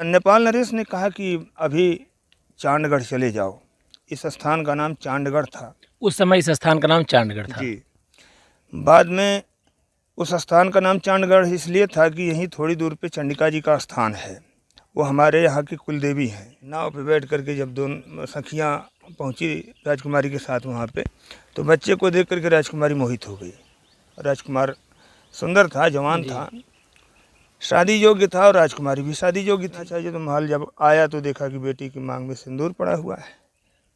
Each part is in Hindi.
नेपाल नरेश ने कहा कि अभी चांडगढ़ चले जाओ। इस स्थान का नाम चांडगढ़ था। उस समय इस स्थान का नाम चांडगढ़ था जी। बाद में उस स्थान का नाम चांडगढ़ इसलिए था कि यहीं थोड़ी दूर पे चंडिका जी का स्थान है। वो हमारे यहाँ की कुल देवी हैं। नाव पे बैठ करके जब दोनों सखियाँ पहुँची राजकुमारी के साथ वहाँ पे, तो बच्चे को देख करके राजकुमारी मोहित हो गई। राजकुमार सुंदर था, जवान था, शादी योग्य था और राजकुमारी भी शादी योग्य था। चाहिए तो महल जब आया तो देखा कि बेटी की मांग में सिंदूर पड़ा हुआ है,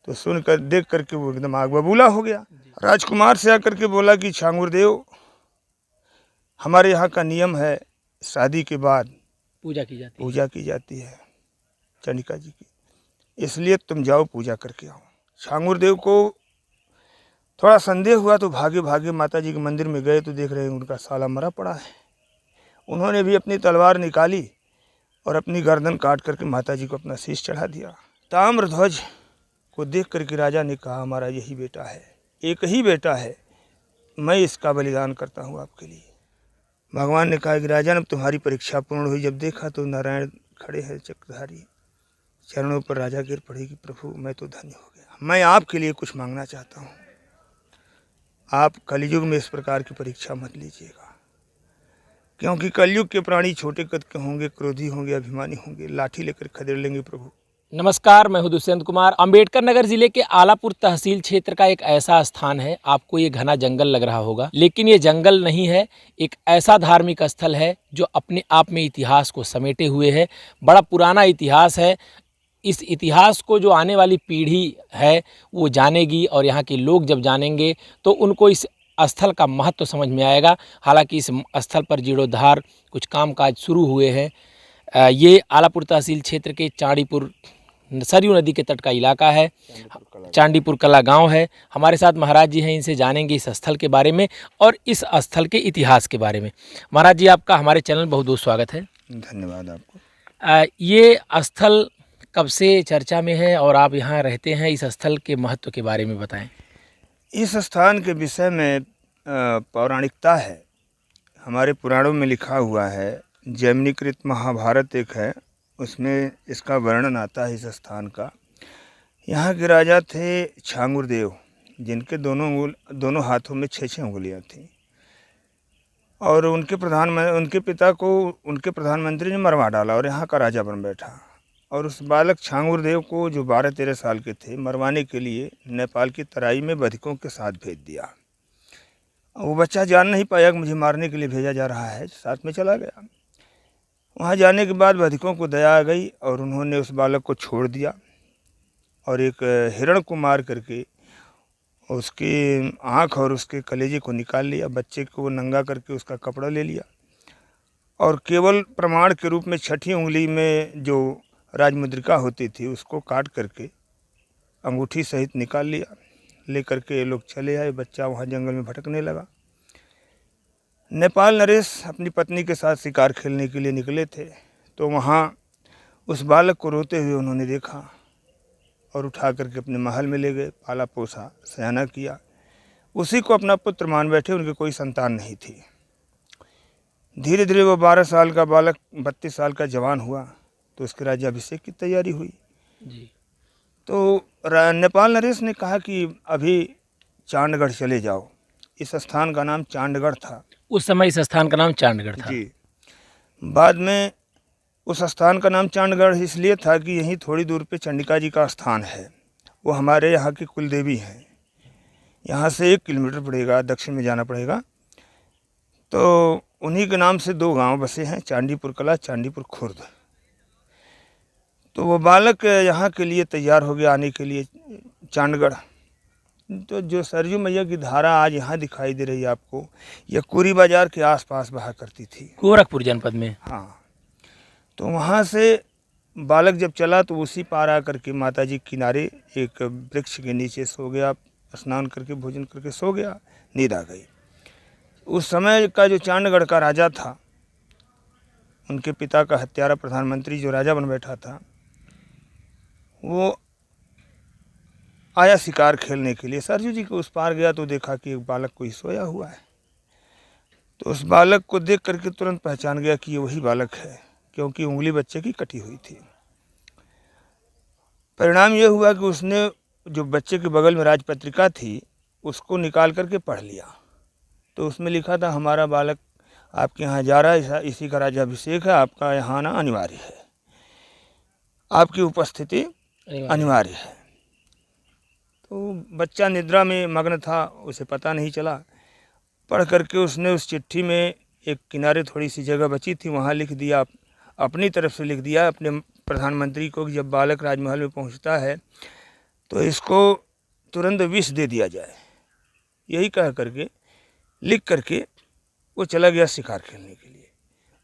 तो सुनकर देख करके वो एकदम आग बबूला हो गया। राजकुमार से आकर के बोला कि छांगुर देव, हमारे यहाँ का नियम है शादी के बाद पूजा की जाती है चंडिका जी की, इसलिए तुम जाओ पूजा करके आओ। छांगुर देव को थोड़ा संदेह हुआ तो भागे भागे माता जी के मंदिर में गए तो देख रहे हैं उनका साला मरा पड़ा है। उन्होंने भी अपनी तलवार निकाली और अपनी गर्दन काट करके माता जी को अपना शीश चढ़ा दिया। ताम्रध्वज को देख करके राजा ने कहा, हमारा यही बेटा है, एक ही बेटा है, मैं इसका बलिदान करता हूँ आपके लिए। भगवान ने कहा कि राजन, अब तुम्हारी परीक्षा पूर्ण हुई। जब देखा तो नारायण खड़े हैं चक्रधारी, चरणों पर राजा गिर पड़े कि प्रभु मैं तो धन्य हो गया, मैं आपके लिए कुछ मांगना चाहता हूँ। आप कलयुग में इस प्रकार की परीक्षा मत लीजिएगा, क्योंकि कलयुग के प्राणी छोटे कद के होंगे, क्रोधी होंगे, अभिमानी होंगे, लाठी लेकर खदेड़ लेंगे प्रभु। नमस्कार, मैं हूं दुष्यंत कुमार। अंबेडकर नगर जिले के आलापुर तहसील क्षेत्र का एक ऐसा स्थान है, आपको ये घना जंगल लग रहा होगा, लेकिन ये जंगल नहीं है, एक ऐसा धार्मिक स्थल है जो अपने आप में इतिहास को समेटे हुए है। बड़ा पुराना इतिहास है। इस इतिहास को जो आने वाली पीढ़ी है वो जानेगी, और यहाँ के लोग जब जानेंगे तो उनको इस स्थल का महत्व समझ में आएगा। हालांकि इस स्थल पर जीर्णोद्धार कुछ कामकाज शुरू हुए हैं। ये आलापुर तहसील क्षेत्र के चांडीपुर सरयू नदी के तट का इलाका है। चांडीपुर कला गांव है। हमारे साथ महाराज जी हैं, इनसे जानेंगे इस स्थल के बारे में और इस स्थल के इतिहास के बारे में। महाराज जी, आपका हमारे चैनल में बहुत बहुत स्वागत है। धन्यवाद आपको। ये स्थल कब से चर्चा में है और आप यहाँ रहते हैं, इस स्थल के महत्व के बारे में बताएं। इस स्थान के विषय में पौराणिकता है, हमारे पुराणों में लिखा हुआ है। जैमिनीकृत महाभारत एक है, उसमें इसका वर्णन आता है इस स्थान का। यहाँ के राजा थे छांगुर देव, जिनके दोनों हाथों में 6-6 उंगलियाँ थीं, और उनके पिता को उनके प्रधानमंत्री ने मरवा डाला और यहाँ का राजा बन बैठा। और उस बालक छांगुर देव को, जो 12-13 साल के थे, मरवाने के लिए नेपाल की तराई में बधिकों के साथ भेज दिया। वो बच्चा जान नहीं पाया कि मुझे मारने के लिए भेजा जा रहा है, साथ में चला गया। वहाँ जाने के बाद बधिकों को दया आ गई और उन्होंने उस बालक को छोड़ दिया और एक हिरण को मार करके उसकी आँख और उसके कलेजे को निकाल लिया। बच्चे को नंगा करके उसका कपड़ा ले लिया और केवल प्रमाण के रूप में 6ठी उंगली में जो राजमुद्रिका होती थी उसको काट करके अंगूठी सहित निकाल लिया। ले करके ये लोग चले आए। बच्चा वहाँ जंगल में भटकने लगा। नेपाल नरेश अपनी पत्नी के साथ शिकार खेलने के लिए निकले थे, तो वहाँ उस बालक को रोते हुए उन्होंने देखा और उठा करके अपने महल में ले गए, पाला पोसा, सयाना किया। उसी को अपना पुत्र मान बैठे। उनके कोई संतान नहीं थी। धीरे धीरे वो 12 साल का बालक 32 साल का जवान हुआ, तो उसके राज्याभिषेक की तैयारी हुई जी। तो नेपाल नरेश ने कहा कि अभी चांडगढ़ चले जाओ। इस स्थान का नाम चांडगढ़ था। उस समय इस स्थान का नाम चांडगढ़ था। जी। बाद में उस स्थान का नाम चांडगढ़ इसलिए था कि यहीं थोड़ी दूर पे चंडिका जी का स्थान है। वो हमारे यहाँ की कुल देवी हैं। यहाँ से 1 किलोमीटर पड़ेगा, दक्षिण में जाना पड़ेगा। तो उन्हीं के नाम से 2 गांव बसे हैं, चांडीपुर कला, चांडीपुर खुर्द। तो वो बालक यहाँ के लिए तैयार हो गया आने के लिए चांडगढ़। तो जो सरयू मैया की धारा आज यहाँ दिखाई दे रही है आपको, यह कुरी बाजार के आसपास बहा करती थी, गोरखपुर जनपद में। हाँ। तो वहाँ से बालक जब चला तो उसी पार आकर के माता जी किनारे एक वृक्ष के नीचे सो गया। स्नान करके भोजन करके सो गया, नींद आ गई। उस समय का जो चांडगढ़ का राजा था, उनके पिता का हत्यारा प्रधानमंत्री जो राजा बन बैठा था, वो आया शिकार खेलने के लिए। सरयू जी के उस पार गया तो देखा कि एक बालक कोई सोया हुआ है। तो उस बालक को देख करके तुरंत पहचान गया कि ये वही बालक है, क्योंकि उंगली बच्चे की कटी हुई थी। परिणाम ये हुआ कि उसने जो बच्चे के बगल में राजपत्रिका थी उसको निकाल करके पढ़ लिया। तो उसमें लिखा था, हमारा बालक आपके यहाँ जा रहा है, इसी का राज्याभिषेक है, आपका यहाँ आना अनिवार्य है, आपकी उपस्थिति अनिवार्य है। तो बच्चा निद्रा में मग्न था, उसे पता नहीं चला। पढ़ करके उसने उस चिट्ठी में एक किनारे थोड़ी सी जगह बची थी, वहाँ लिख दिया, अपनी तरफ से लिख दिया अपने प्रधानमंत्री को कि जब बालक राजमहल में पहुँचता है तो इसको तुरंत विष दे दिया जाए। यही कह करके लिख करके वो चला गया शिकार खेलने के लिए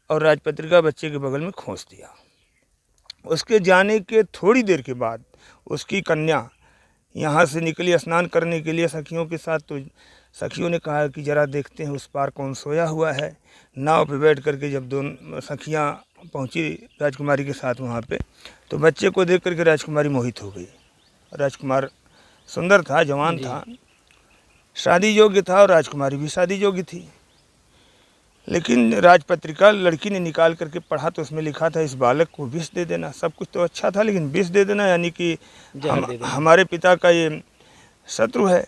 और राजपत्रिका बच्चे के बगल में खोस दिया। उसके जाने के थोड़ी देर के बाद उसकी कन्या यहाँ से निकली स्नान करने के लिए सखियों के साथ। तो सखियों ने कहा कि ज़रा देखते हैं उस पार कौन सोया हुआ है। नाव पे बैठ करके जब दोनों सखियाँ पहुँची राजकुमारी के साथ वहाँ पे, तो बच्चे को देख करके राजकुमारी मोहित हो गई। राजकुमार सुंदर था, जवान था, शादी योग्य था और राजकुमारी भी शादी योग्य थी। लेकिन राजपत्रिका लड़की ने निकाल करके पढ़ा तो उसमें लिखा था, इस बालक को विष दे देना। सब कुछ तो अच्छा था, लेकिन विष दे देना यानी कि हमारे पिता का ये शत्रु है,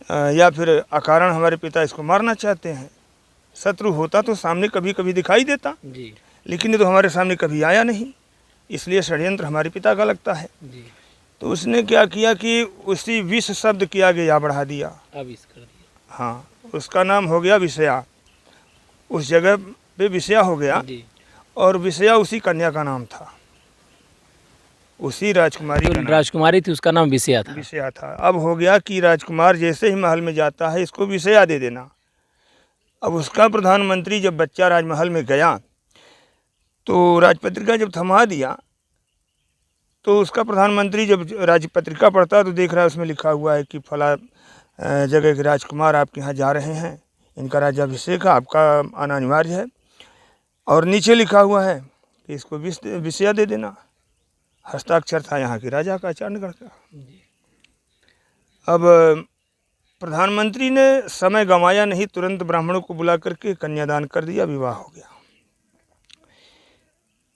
या फिर अकारण हमारे पिता इसको मारना चाहते हैं। शत्रु होता तो सामने कभी कभी दिखाई देता जी, लेकिन ये तो हमारे सामने कभी आया नहीं, इसलिए षड्यंत्र हमारे पिता का लगता है जी। तो उसने क्या किया कि उसी विष शब्द के आगे या बढ़ा दिया, अविष कर दिया। हाँ, उसका नाम हो गया विषया। उस जगह पे विषया हो गया जी। और विषया उसी कन्या का नाम था, उसी राजकुमारी का नाम। राजकुमारी थी, उसका नाम विषया था। विषया था। अब हो गया कि राजकुमार जैसे ही महल में जाता है इसको विषया दे देना। अब उसका प्रधानमंत्री जब बच्चा राजमहल में गया तो राजपत्रिका जब थमा दिया तो उसका प्रधानमंत्री जब राजपत्रिका पढ़ता तो देख रहा है उसमें लिखा हुआ है कि फला जगह के राजकुमार आपके यहाँ जा रहे हैं, इनका राज्याभिषेक है, आपका आना अनिवार्य है। और नीचे लिखा हुआ है कि इसको विषया दे देना। हस्ताक्षर था यहाँ के राजा का, चांडगढ़ का। अब प्रधानमंत्री ने समय गंवाया नहीं, तुरंत ब्राह्मणों को बुला करके कन्यादान कर दिया, विवाह हो गया।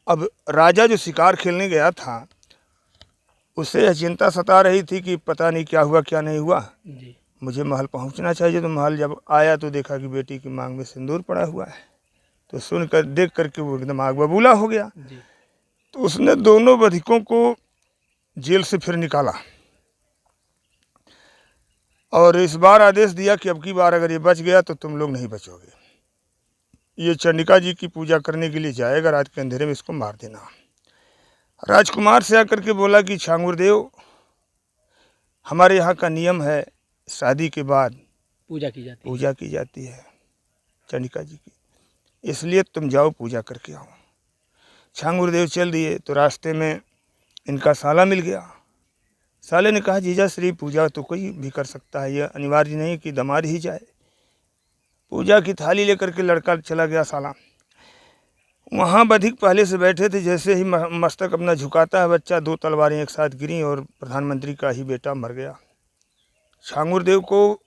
अब राजा जो शिकार खेलने गया था उसे यह चिंता सता रही थी कि पता नहीं क्या हुआ क्या नहीं हुआ जी। मुझे महल पहुंचना चाहिए। तो महल जब आया तो देखा कि बेटी की मांग में सिंदूर पड़ा हुआ है। तो सुनकर देख करके वो एकदम आग बबूला हो गया जी। तो उसने दोनों बधिकों को जेल से फिर निकाला और इस बार आदेश दिया कि अब की बार अगर ये बच गया तो तुम लोग नहीं बचोगे। ये चंडिका जी की पूजा करने के लिए जाएगा, रात के अंधेरे में इसको मार देना। राजकुमार से आकर के बोला कि छांगुरदेव, हमारे यहाँ का नियम है शादी के बाद पूजा की जाती है चंडिका जी की, इसलिए तुम जाओ पूजा करके आओ। छांगुरदेव चल दिए तो रास्ते में इनका साला मिल गया। साले ने कहा, जीजा श्री पूजा तो कोई भी कर सकता है, यह अनिवार्य नहीं कि दामाद ही जाए। पूजा की थाली लेकर के लड़का चला गया साला। वहाँ बधिक पहले से बैठे थे, जैसे ही मस्तक अपना झुकाता है बच्चा, दो तलवारें एक साथ गिरी और प्रधानमंत्री का ही बेटा मर गया। छांगुरदेव को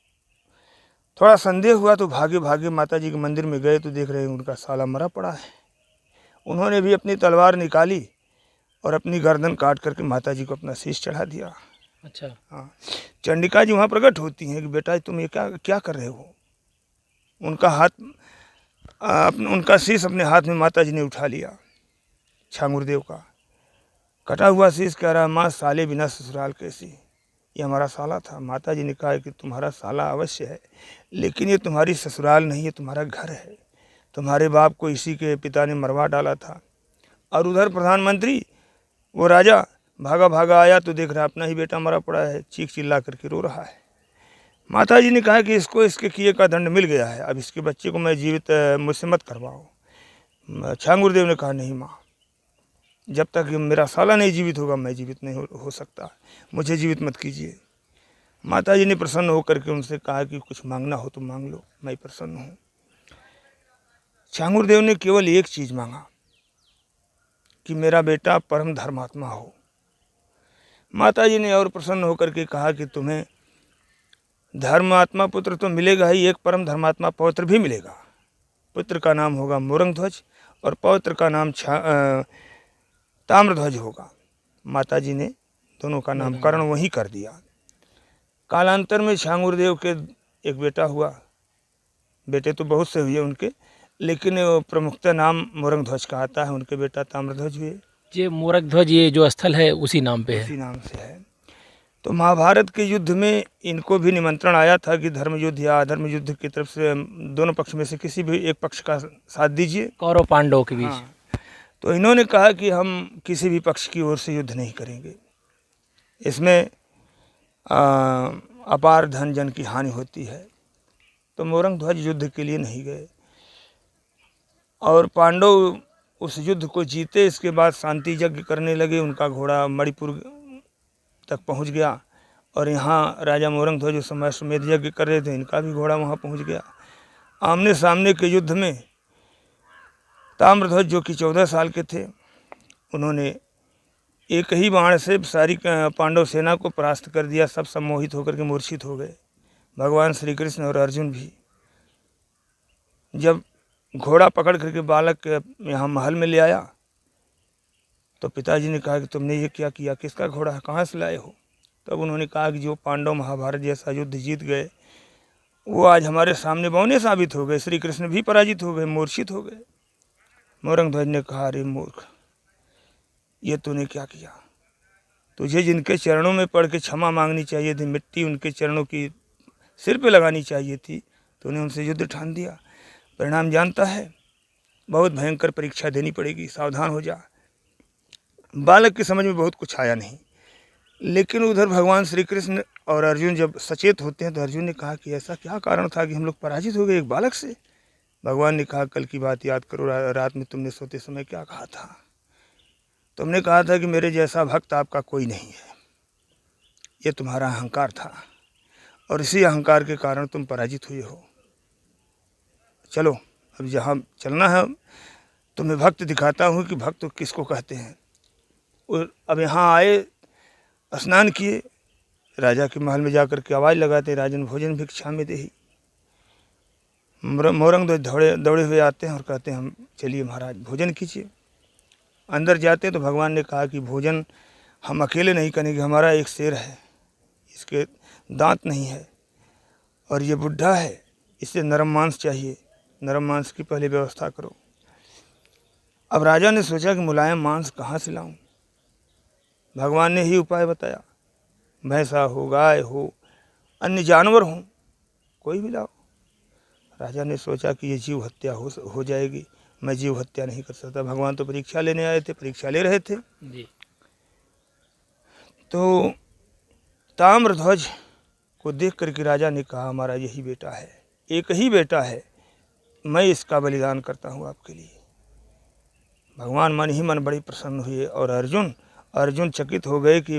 थोड़ा संदेह हुआ तो भागे भागे माता जी के मंदिर में गए तो देख रहे हैं उनका साला मरा पड़ा है। उन्होंने भी अपनी तलवार निकाली और अपनी गर्दन काट करके माता जी को अपना शीश चढ़ा दिया। अच्छा हाँ, चंडिका जी वहाँ प्रकट होती हैं कि बेटा तुम ये क्या कर रहे हो। उनका शीश अपने हाथ में माता जी ने उठा लिया। छांगुरदेव का कटा हुआ शीश कह रहा, माँ साले बिना ससुराल कैसी। ये हमारा साला था। माता जी ने कहा कि तुम्हारा साला अवश्य है, लेकिन ये तुम्हारी ससुराल नहीं है, तुम्हारा घर है। तुम्हारे बाप को इसी के पिता ने मरवा डाला था। और उधर प्रधानमंत्री वो राजा भागा भागा आया तो देख रहा अपना ही बेटा मरा पड़ा है, चीख चिल्ला करके रो रहा है। माता जी ने कहा कि इसको इसके किए का दंड मिल गया है, अब इसके बच्चे को मैं जीवित मुझसे मत करवाओ। छांगुरदेव ने कहा, नहीं माँ, जब तक मेरा साला नहीं जीवित होगा मैं जीवित नहीं हो सकता, मुझे जीवित मत कीजिए। माता जी ने प्रसन्न होकर के उनसे कहा कि कुछ मांगना हो तो मांग लो, मैं प्रसन्न हूँ। छांगुरदेव ने केवल एक चीज़ मांगा कि मेरा बेटा परम धर्मात्मा हो। माता जी ने और प्रसन्न होकर के कहा कि तुम्हें धर्मात्मा पुत्र तो मिलेगा ही, एक परम धर्मात्मा पौत्र भी मिलेगा। पुत्र का नाम होगा मोरंग ध्वज और पौत्र का नाम ताम्रध्वज होगा। माताजी ने दोनों का नामकरण वहीं कर दिया। कालांतर में छांगुरदेव के एक बेटा हुआ, बेटे तो बहुत से हुए उनके, लेकिन वो प्रमुखतः नाम मोरंगध्वज का आता है, उनके बेटा ताम्रध्वज हुए। ये मोरंगध्वज ये जो स्थल है उसी नाम पे है। उसी नाम से है। तो महाभारत के युद्ध में इनको भी निमंत्रण आया था कि धर्म युद्ध या अधर्म युद्ध की तरफ से दोनों पक्ष में से किसी भी एक पक्ष का साथ दीजिए, कौरव पांडवों के बीच। हाँ। तो इन्होंने कहा कि हम किसी भी पक्ष की ओर से युद्ध नहीं करेंगे, इसमें अपार धन जन की हानि होती है। तो मोरंगध्वज युद्ध के लिए नहीं गए और पांडव उस युद्ध को जीते। इसके बाद शांति यज्ञ करने लगे, उनका घोड़ा मणिपुर तक पहुंच गया और यहाँ राजा मोरंगध्वज उस समय अश्वमेध यज्ञ कर रहे थे, इनका भी घोड़ा वहाँ पहुंच गया। आमने सामने के युद्ध में ताम्रध्वज जो कि 14 साल के थे, उन्होंने एक ही बाण से सारी पांडव सेना को परास्त कर दिया। सब सम्मोहित होकर के मूर्छित हो गए। भगवान श्री कृष्ण और अर्जुन भी। जब घोड़ा पकड़ करके बालक यहाँ महल में ले आया तो पिताजी ने कहा कि तुमने ये क्या किया, किसका घोड़ा है, कहाँ से लाए हो? तब उन्होंने कहा कि जो पांडव महाभारत जैसा युद्ध जीत गए वो आज हमारे सामने बौने साबित हो गए। श्री कृष्ण भी पराजित हो गए, मूर्छित हो गए। मोरंगध्वज ने कहा, अरे मूर्ख, ये तूने क्या किया? तुझे जिनके चरणों में पड़ के क्षमा मांगनी चाहिए थी, मिट्टी उनके चरणों की सिर पे लगानी चाहिए थी, तूने उनसे युद्ध ठान दिया। परिणाम जानता है, बहुत भयंकर परीक्षा देनी पड़ेगी, सावधान हो जा। बालक की समझ में बहुत कुछ आया नहीं, लेकिन उधर भगवान श्री कृष्ण और अर्जुन जब सचेत होते हैं तो अर्जुन ने कहा कि ऐसा क्या कारण था कि हम लोग पराजित हो गए एक बालक से? भगवान ने कहा, कल की बात याद करो, रात में तुमने सोते समय क्या कहा था? तुमने कहा था कि मेरे जैसा भक्त आपका कोई नहीं है। ये तुम्हारा अहंकार था और इसी अहंकार के कारण तुम पराजित हुए हो। चलो अब जहाँ चलना है तुम्हें भक्त दिखाता हूँ कि भक्त किसको कहते हैं। और अब यहाँ आए, स्नान किए, राजा के महल में जाकर के आवाज़ लगाते, राजन भोजन भिक्षा में देही। मोरंगध्वज दौड़े हुए आते हैं और कहते हैं, हम चलिए महाराज भोजन कीजिए। अंदर जाते तो भगवान ने कहा कि भोजन हम अकेले नहीं करेंगे, हमारा एक शेर है, इसके दांत नहीं है और ये बुढ़ा है, इसे नरम मांस चाहिए, नरम मांस की पहले व्यवस्था करो। अब राजा ने सोचा कि मुलायम मांस कहाँ से लाऊं? भगवान ने ही उपाय बताया, भैंसा हो, गाय हो, अन्य जानवर हो, कोई भी लाओ। राजा ने सोचा कि ये जीव हत्या हो जाएगी, मैं जीव हत्या नहीं कर सकता। भगवान तो परीक्षा लेने आए थे, परीक्षा ले रहे थे जी। तो ताम्रध्वज को देख करके राजा ने कहा, हमारा यही बेटा है, एक ही बेटा है, मैं इसका बलिदान करता हूँ आपके लिए। भगवान मन ही मन बड़े प्रसन्न हुए और अर्जुन चकित हो गए कि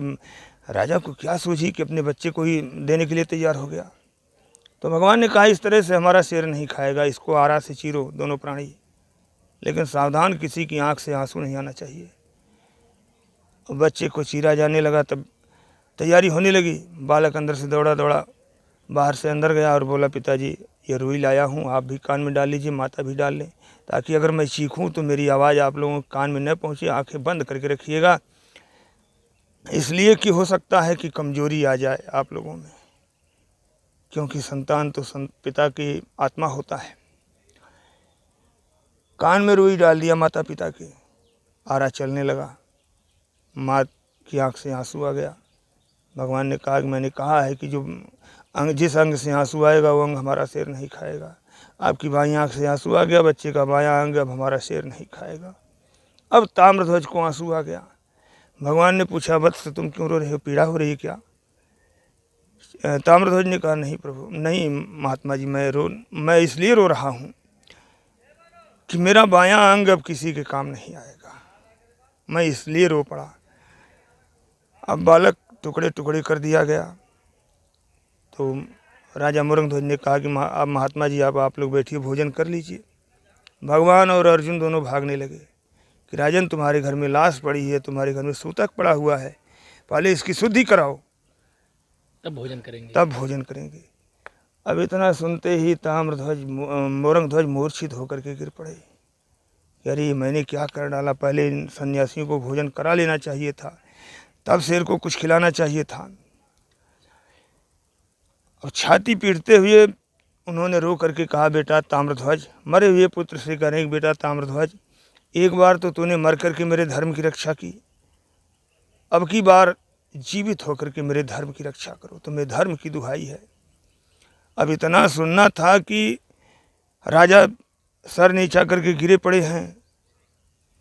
राजा को क्या सूझी कि अपने बच्चे को ही देने के लिए तैयार हो गया। तो भगवान ने कहा, इस तरह से हमारा शेर नहीं खाएगा, इसको आरा से चीरो दोनों प्राणी, लेकिन सावधान, किसी की आंख से आंसू नहीं आना चाहिए। बच्चे को चीरा जाने लगा, तब तैयारी होने लगी। बालक अंदर से दौड़ा बाहर से अंदर गया और बोला, पिताजी ये रुई लाया हूँ, आप भी कान में डाल लीजिए, माता भी डाल लें, ताकि अगर मैं चीखूँ तो मेरी आवाज़ आप लोगों के कान में न पहुँचे। आंखें बंद करके रखिएगा, इसलिए कि हो सकता है कि कमजोरी आ जाए आप लोगों में, क्योंकि संतान तो पिता की आत्मा होता है। कान में रुई डाल दिया माता पिता के, आरा चलने लगा। माँ की आंख से आंसू आ गया। भगवान ने कहा कि मैंने कहा है कि जिस अंग से आंसू आएगा वो अंग हमारा शेर नहीं खाएगा। आपकी बाईं आंख से आंसू आ गया, बच्चे का बायां अंग अब हमारा शेर नहीं खाएगा। अब ताम्रध्वज को आंसू आ गया। भगवान ने पूछा, वत्स तुम क्यों रो रहे हो, पीड़ा हो रही है क्या? ताम्रध्वज ने कहा, नहीं प्रभु, नहीं महात्मा जी, मैं इसलिए रो रहा हूँ कि मेरा बायां अंग अब किसी के काम नहीं आएगा, मैं इसलिए रो पड़ा। अब बालक टुकड़े टुकड़े कर दिया गया। तो राजा मोरंगध्वज ने कहा कि अब महात्मा जी आप लोग बैठिए, भोजन कर लीजिए। भगवान और अर्जुन दोनों भागने लगे कि राजन तुम्हारे घर में लाश पड़ी है, तुम्हारे घर में सूतक पड़ा हुआ है, पहले इसकी शुद्धि कराओ, तब भोजन करेंगे। अब इतना सुनते ही मोरंगध्वज मूर्छित होकर के गिर पड़े। कि अरे मैंने क्या कर डाला, पहले इन सन्यासियों को भोजन करा लेना चाहिए था, तब शेर को कुछ खिलाना चाहिए था। और छाती पीटते हुए उन्होंने रो करके कहा, बेटा ताम्रध्वज, मरे हुए पुत्र से करें, बेटा ताम्रध्वज, एक बार तो तूने मर करके मेरे धर्म की रक्षा की, अब की बार जीवित होकर के मेरे धर्म की रक्षा करो, तो मेरे धर्म की दुहाई है। अब इतना सुनना था कि राजा सर नीचा करके गिरे पड़े हैं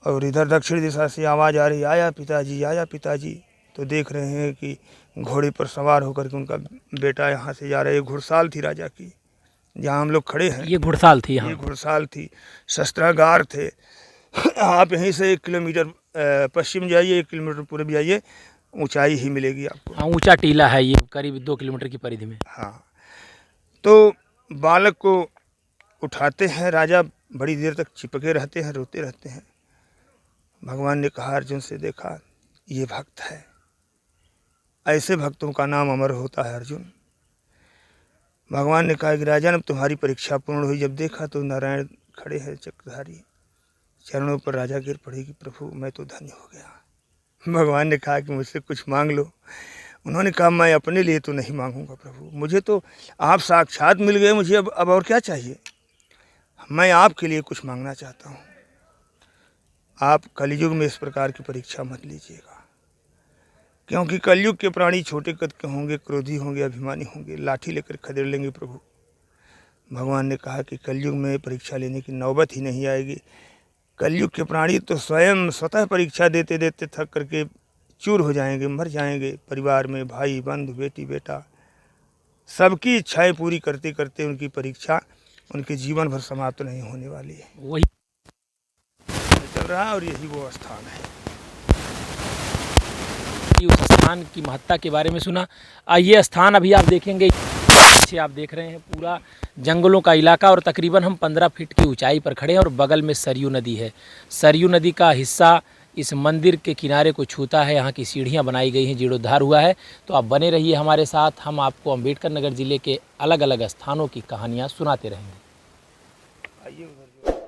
और इधर दक्षिण दिशा से आवाज़ आ रही, आया पिताजी, आया पिताजी। तो देख रहे हैं कि घोड़े पर सवार होकर के उनका बेटा यहाँ से जा रहा है। ये घुड़साल थी राजा की, जहाँ हम लोग खड़े हैं, ये घुड़साल थी। ये घुड़साल थी, शस्त्रागार थे। आप यहीं से 1 किलोमीटर पश्चिम जाइए, 1 किलोमीटर पूर्व जाइए, ऊंचाई ही मिलेगी आपको। हाँ, ऊंचा टीला है ये, करीब 2 किलोमीटर की परिधि में। हाँ, तो बालक को उठाते हैं, राजा बड़ी देर तक चिपके रहते हैं, रोते रहते हैं। भगवान ने कहा अर्जुन से, देखा ये भक्त है, ऐसे भक्तों का नाम अमर होता है अर्जुन। भगवान ने कहा कि राजन, अब तुम्हारी परीक्षा पूर्ण हुई। जब देखा तो नारायण खड़े हैं चक्रधारी, चरणों पर राजा गिर पड़े कि प्रभु मैं तो धन्य हो गया। भगवान ने कहा कि मुझसे कुछ मांग लो। उन्होंने कहा, मैं अपने लिए तो नहीं मांगूंगा प्रभु, मुझे तो आप साक्षात मिल गए, मुझे अब और क्या चाहिए। मैं आपके लिए कुछ मांगना चाहता हूँ। आप कलयुग में इस प्रकार की परीक्षा मत लीजिएगा, क्योंकि कलयुग के प्राणी छोटे कद के होंगे, क्रोधी होंगे, अभिमानी होंगे, लाठी लेकर खदेड़ लेंगे प्रभु। भगवान ने कहा कि कलयुग में परीक्षा लेने की नौबत ही नहीं आएगी। कलयुग के प्राणी तो स्वतः परीक्षा देते देते थक करके चूर हो जाएंगे, मर जाएंगे। परिवार में भाई बंधु, बेटी बेटा, सबकी इच्छाएं पूरी करते करते उनकी परीक्षा उनके जीवन भर समाप्त नहीं होने वाली है। वही चल रहा है और यही वो स्थान है। उस स्थान की महत्ता के बारे में सुना। ये स्थान अभी आप देखेंगे, पीछे आप देख रहे हैं पूरा जंगलों का इलाका, और तकरीबन हम 15 फीट की ऊंचाई पर खड़े हैं और बगल में सरयू नदी है। सरयू नदी का हिस्सा इस मंदिर के किनारे को छूता है। यहाँ की सीढ़ियाँ बनाई गई हैं, जीर्णोद्धार हुआ है। तो आप बने रहिए हमारे साथ, हम आपको अम्बेडकर नगर ज़िले के अलग अलग स्थानों की कहानियाँ सुनाते रहेंगे। आइए उधर।